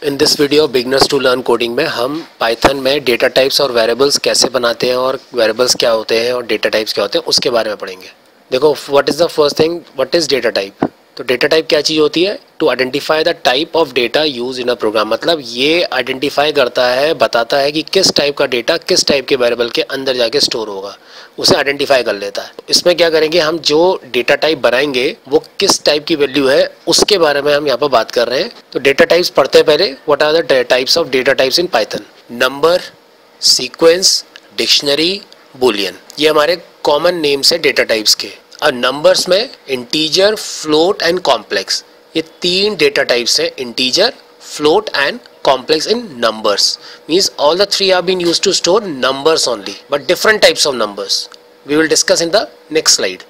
In this video beginners to learn coding में हम Python में डेटा टाइप्स और वेरिएबल्स कैसे बनाते हैं और वेरिएबल्स क्या होते हैं और डेटा टाइप्स क्या होते हैं उसके बारे में पढ़ेंगे। देखो, what is the first thing, what is data type. तो डेटा टाइप क्या चीज़ होती है? To identify the type of data use in a program. मतलब ये आइडेंटिफाई करता है, बताता है कि किस टाइप का डेटा किस टाइप के वेरिएबल के अंदर जाके स्टोर होगा, उसे आइडेंटिफाई कर लेता है। इसमें क्या करेंगे, हम जो डेटा टाइप बनाएंगे वो किस टाइप की वैल्यू है उसके बारे में हम यहाँ पर बात कर रहे हैं। तो डेटा टाइप्स पढ़ते हैं पहले। What are the types of data types in Python? Number, sequence, dictionary, boolean, ये हमारे कॉमन नेम्स है डेटा टाइप्स के। और नंबर्स में इंटीजर, फ्लोट एंड कॉम्प्लेक्स, ये तीन डेटा टाइप्स है। Integer, float and complex in numbers means all the three are being used to store numbers only, but different types of numbers we will discuss in the next slide.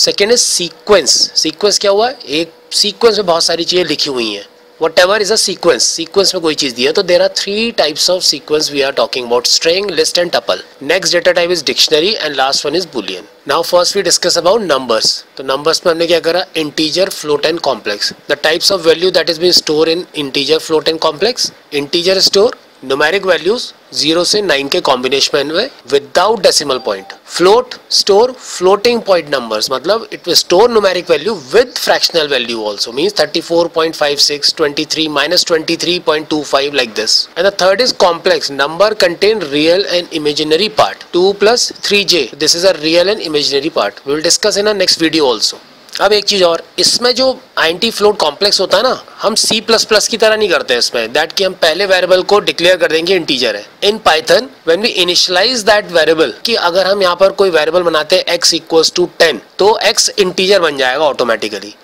Second is sequence. Sequence क्या हुआ? एक sequence में बहुत सारी चीजें लिखी हुई हैं। Whatever is a sequence, sequence में कोई चीज दी है तो there are three types of sequence we are talking about: string, list and tuple. Next data type is dictionary and last one is boolean. Now first we discuss about numbers. तो numbers में हमने क्या करा? Integer, float and complex. The types of value that is being stored in integer, float and complex. Integer store numeric values 0 से 9 के combination में without decimal point. Float store floating point numbers, मतलब it will store numeric value with fractional value also, means 34.56, 23, -23.25 like this. And the third is complex. Number contain real and imaginary part. 2 plus 3j, this is a real and imaginary part. We will discuss in our next video also. अब एक चीज और, इसमें जो identity float complex होता है ना, हम C++ की तरह नहीं करते हैं इसमें, दैट कि हम पहले वेरिएबल को डिक्लेयर कर देंगे इंटीजर है। In Python when we initialize that variable, कि अगर हम यहाँ पर कोई वेरिएबल बनाते हैं x = 10 तो x इंटीजर बन जाएगा automatically.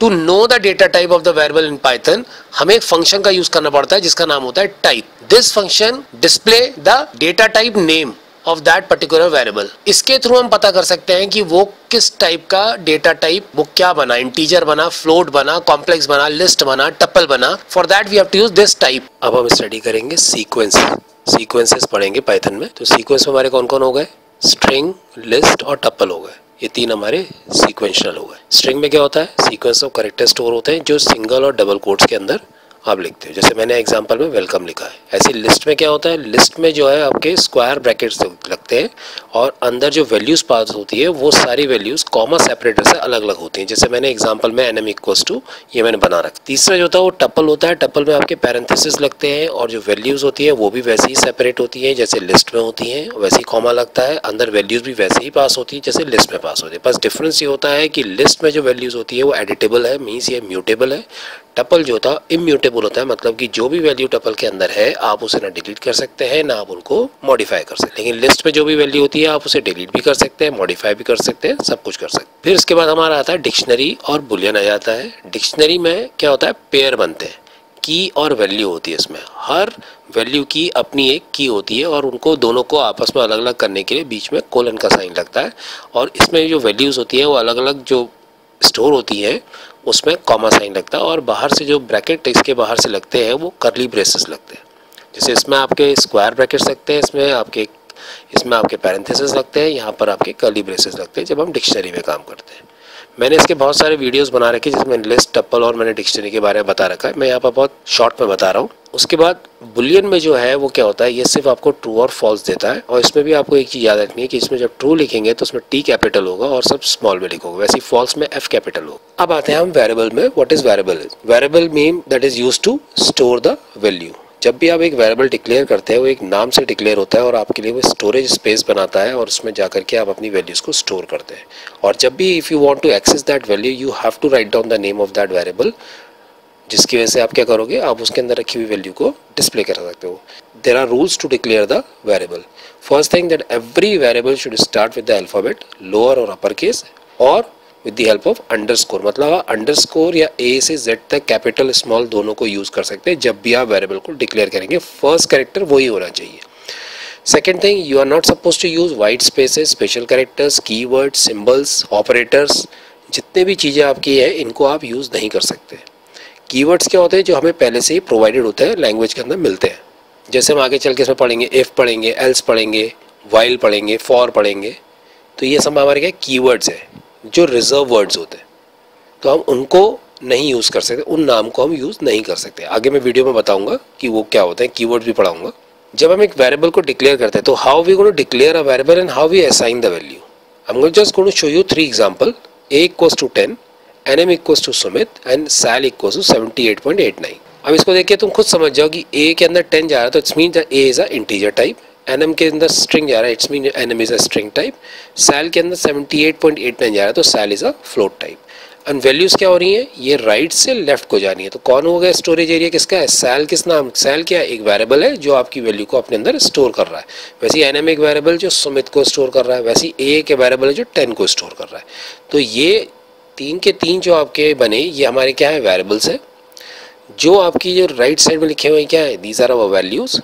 To know the data type of the variable in Python हमें एक फंक्शन का यूज करना पड़ता है जिसका नाम होता है type. This function display the data type name of that particular variable. इसके थ्रू हम पता कर सकते हैं कि वो किस टाइप का डेटा टाइप, वो क्या बना, इंटीजर बना, फ्लोट बना, कॉम्प्लेक्स बना, लिस्ट बना, टपल बना। For that we have to use this type. अब हम स्टडी करेंगे सीक्वेंस। सीक्वेंसेस पढ़ेंगे पाइथन में। तो सीक्वेंस में हमारे कौन कौन हो गए? स्ट्रिंग, लिस्ट और टपल हो गए। ये तीन हमारे सीक्वेंशियल हो गए। स्ट्रिंग में क्या होता है? सीक्वेंस ऑफ कैरेक्टर स्टोर होते हैं जो सिंगल और डबल कोट्स के अंदर आप लिखते हो, जैसे मैंने एग्जांपल में वेलकम लिखा है। ऐसे लिस्ट में क्या होता है? लिस्ट में जो है आपके स्क्वायर ब्रैकेट्स लगते हैं और अंदर जो वैल्यूज पास होती है वो सारी वैल्यूज कॉमा सेपरेटर से अलग अलग होती हैं, जैसे मैंने एग्जांपल में nm = ये मैंने बना रखा। तीसरा जो होता है वो टपल होता है। टपल में आपके पैरेंथेसिस लगते हैं और जो वैल्यूज होती है वो भी वैसे ही सेपरेट होती है जैसे लिस्ट में होती है, वैसे ही कॉमा लगता है, अंदर वैल्यूज भी वैसे ही पास होती है जैसे लिस्ट में पास होती है। बस डिफरेंस ये होता है कि लिस्ट में जो वैल्यूज होती है वो एडिटेबल है, मीन्स ये म्यूटेबल है। टपल जो होता है इम्यूटेबल होता है, मतलब कि जो भी वैल्यू टपल के अंदर है आप उसे ना डिलीट कर सकते हैं ना आप उनको मॉडिफाई कर सकते हैं। लेकिन लिस्ट में जो भी वैल्यू होती है आप उसे डिलीट भी कर सकते हैं, मॉडिफाई भी कर सकते हैं, सब कुछ कर सकते हैं। फिर इसके बाद हमारा आता है डिक्शनरी और बुलियन आ जाता है। डिक्शनरी में क्या होता है? पेयर बनते हैं, की और वैल्यू होती है। इसमें हर वैल्यू की अपनी एक की होती है और उनको दोनों को आपस में अलग अलग करने के लिए बीच में कोलन का साइन लगता है। और इसमें जो वैल्यूज होती है वो अलग अलग जो स्टोर होती है उसमें कॉमा साइन लगता है और बाहर से जो ब्रैकेट इसके बाहर से लगते हैं वो कर्ली ब्रेसेस लगते हैं। जैसे इसमें आपके स्क्वायर ब्रैकेट्स लगते हैं, इसमें आपके पैरेंथेसिस लगते हैं, यहाँ पर आपके कर्ली ब्रेसेस लगते हैं जब हम डिक्शनरी में काम करते हैं। मैंने इसके बहुत सारे वीडियोस बना रखे जिसमें लिस्ट, टपल और मैंने डिक्शनरी के बारे में बता रखा है। मैं यहाँ पर बहुत शॉर्ट में बता रहा हूँ। उसके बाद बुलियन में जो है वो क्या होता है? ये सिर्फ आपको ट्रू और फॉल्स देता है। और इसमें भी आपको एक चीज़ याद रखनी है कि इसमें जब ट्रू लिखेंगे तो उसमें टी कैपिटल होगा और सब स्मॉल में लिखोगे, वैसे फॉल्स में एफ कैपिटल होगा। अब आते हैं हम वेरिएबल में। What is variable? Variable mean that is used to store the value. जब भी आप एक वेरिएबल डिक्लेयर करते हैं वो एक नाम से डिक्लेयर होता है और आपके लिए वो स्टोरेज स्पेस बनाता है और उसमें जाकर के आप अपनी वैल्यूज को स्टोर करते हैं। और जब भी if you want to access that value you have to write down the name of that variable, जिसकी वजह से आप क्या करोगे? आप उसके अंदर रखी हुई वैल्यू को डिस्प्ले कर सकते हो। There are rules to declare the variable. First thing that every variable should start with the alphabet lower और अपर केस और with the help of underscore, मतलब आप अंडरस्कोर या ए से जेड तक कैपिटल स्मॉल दोनों को यूज कर सकते हैं जब भी आप वेरिएबल को डिक्लेयर करेंगे। फर्स्ट कैरेक्टर वही होना चाहिए। Second thing, you are not suppose to use white spaces, special characters, keywords, symbols, operators, जितने भी चीज़ें आपकी है इनको आप यूज़ नहीं कर सकते। कीवर्ड्स क्या होते हैं? जो हमें पहले से ही प्रोवाइडेड होते हैं, लैंग्वेज के अंदर मिलते हैं। जैसे हम आगे चल के इसमें पढ़ेंगे, इफ़ पढ़ेंगे, एल्स पढ़ेंगे, वाइल पढ़ेंगे, फॉर पढ़ेंगे, तो ये सब हमारे क्या कीवर्ड्स हैं जो रिजर्व वर्ड्स होते हैं। तो हम उनको नहीं यूज़ कर सकते, उन नाम को हम यूज़ नहीं कर सकते। आगे मैं वीडियो में बताऊंगा कि वो क्या होता है, कीवर्ड भी पढ़ाऊंगा। जब हम एक वेरिएबल को डिक्लेयर करते हैं तो how we going to declare a variable and how we assign the value. I am just going to show you 3 example. a equals to 10, nm equals to Sumit and sal equals to 78.89। अब इसको देखिए तुम खुद समझ जाओ कि a के अंदर 10 जा रहा है तो it's mean that a is a integer type, nm के अंदर स्ट्रिंग जा रहा है it's mean nm is a string type, sal के अंदर 78.89 जा रहा है तो sal is a float type. And values क्या हो रही हैं, ये राइट से लेफ्ट को जा रही है। तो कौन हो गया स्टोरेज एरिया किसका है, sal किस नाम, sal क्या है, एक वेरिएबल है जो आपकी वैल्यू को अपने अंदर स्टोर कर रहा है। वैसे nm एक वेरिएबल जो सुमित को स्टोर कर रहा है, वैसे a के वेरिएबल है जो 10 को स्टोर कर रहा है। तो ये 3 के 3 जो आपके बने ये हमारे क्या है, वेरिएबल्स है। जो आपकी जो राइट साइड में लिखे हुए हैं क्या है, दीज आर अवर वैल्यूज।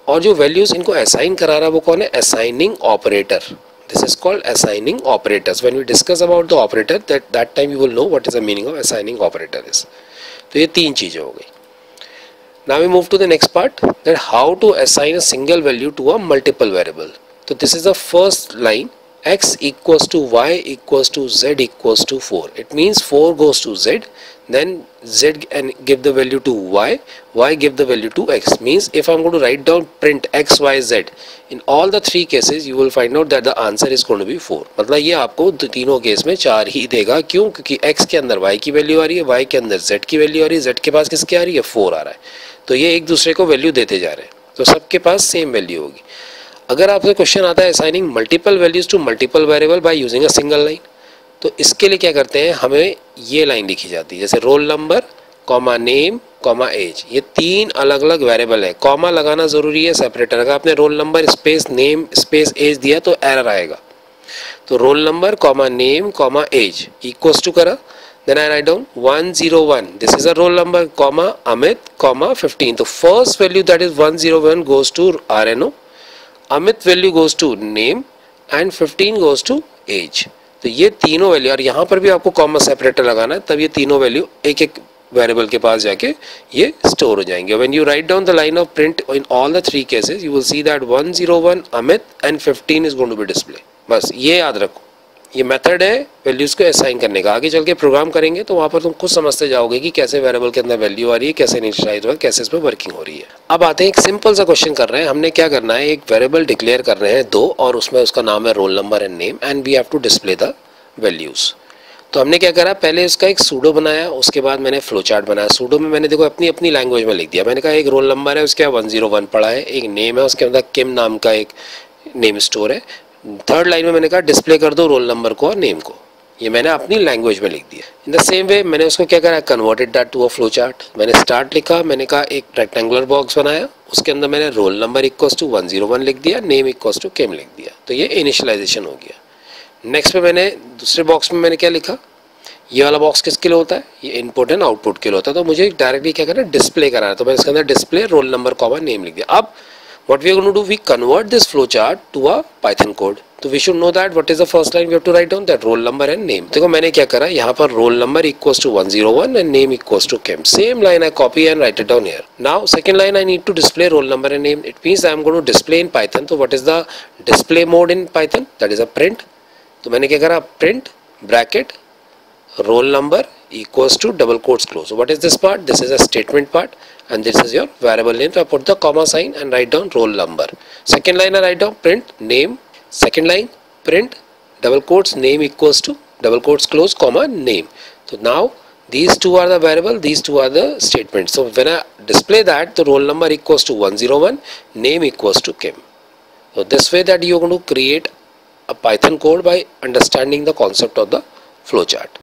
और जो वैल्यूज इनको असाइन करा रहा है वो कौन है, assigning operator. This is called assigning operators. When we discuss about the operator, that time you will know what is the meaning of assigning operator is. तो ये 3 चीजें हो गई। Now we move to the next part, that how to assign a single value to a multiple variable. So this is the first line, x equals to y equals to z equals to 4. It means 4 goes to z, then z and give the value to y give the value to x. Means if I'm going to write down print x, y, z, in all the 3 cases you will find out that the answer is going to be 4. मतलब ये आपको तीनों case में 4 ही देगा। क्यों, क्योंकि x के अंदर y की वैल्यू आ रही है, y के अंदर z की वैल्यू आ रही है, z के पास किसकी आ रही है, 4 आ रहा है। तो ये एक दूसरे को वैल्यू देते जा रहे हैं, तो सबके पास सेम वैल्यू होगी। अगर आपसे क्वेश्चन आता है assigning multiple values to multiple variable by using a single line, तो इसके लिए क्या करते हैं, हमें ये लाइन लिखी जाती है, जैसे roll number comma name comma age, ये 3 अलग अलग वेरिएबल है। कॉमा लगाना जरूरी है सेपरेटर। अगर आपने roll number space name space age दिया तो एरर आएगा। तो roll number comma name comma age equals to करा, then I write down 101, this is a roll number comma Amit comma 15। तो first value that is 101 goes to RNO, Amit value goes to name and 15 goes to age. तो ये तीनों value, और यहाँ पर भी आपको कॉमा सेपरेटर लगाना है, तब ये तीनों वैल्यू एक एक वेरिएबल के पास जाके ये स्टोर हो जाएंगे। When you write down the line of print in all the 3 cases you will see that 101 Amit and 15 is going to be display. बस ये याद रखो, ये मेथड है वैल्यूज को असाइन करने का। आगे चल के प्रोग्राम करेंगे तो वहाँ पर तुम खुद समझते जाओगे कि कैसे वेरिएबल के अंदर वैल्यू आ रही है, कैसे इनिशियलाइज हुआ, कैसे इस पर वर्किंग हो रही है। अब आते हैं एक सिंपल सा क्वेश्चन कर रहे हैं। हमने क्या करना है, एक वेरिएबल डिक्लेयर कर रहे हैं 2 और उसमें उसका नाम है roll number and name and we have to display the values. तो हमने क्या करा, पहले उसका एक सूडो बनाया, उसके बाद मैंने फ्लो चार्ट बनाया। सूडो में मैंने देखो अपनी अपनी लैंग्वेज में लिख दिया। मैंने कहा एक रोल नंबर है उसके 101 पड़ा है, एक नेम है उसके अंदर किम नाम का एक नेम स्टोर है। थर्ड लाइन में मैंने कहा डिस्प्ले कर दो रोल नंबर को और नेम को। ये मैंने अपनी लैंग्वेज में लिख दिया। इन द सेम वे मैंने उसको क्या करा, converted that to a flow chart. मैंने स्टार्ट लिखा, मैंने कहा एक रेक्टेंगुलर बॉक्स बनाया, उसके अंदर मैंने रोल नंबर इक्वल्स टू 101 लिख दिया, नेम इक्वल्स टू किम लिख दिया। तो ये इनिशियलाइजेशन हो गया। नेक्स्ट पे मैंने दूसरे बॉक्स में मैंने क्या लिखा, ये वाला बॉक्स किसके लिए होता है, ये इनपुट एंड आउटपुट के लिए होता है। तो मुझे डायरेक्टली क्या करना है, डिस्प्ले कराना है। तो मैंने इसके अंदर display role number comma name लिख दिया। अब what we are going to do, we convert this flowchart to a Python code. तो we should know that what is the first line we have to write down, that roll number and name. देखो मैंने क्या करा, यहाँ पर roll number equals to 101 and name equals to Kim. Same line I copy and write it down here. Now second line I need to display roll number and name. It means I am going to display in Python. So what is the display mode in Python? That is a print. तो मैंने क्या करा, print bracket roll number equals to double quotes close. So what is this part? This is a statement part and this is your variable name. So I put the comma sign and write down roll number. Second line I write down print name. Second line print double quotes name equals to double quotes close comma name. So now these two are the variable, these two are the statements. So when I display that, the roll number equals to 101, name equals to Kim. So this way that you are going to create a Python code by understanding the concept of the flowchart.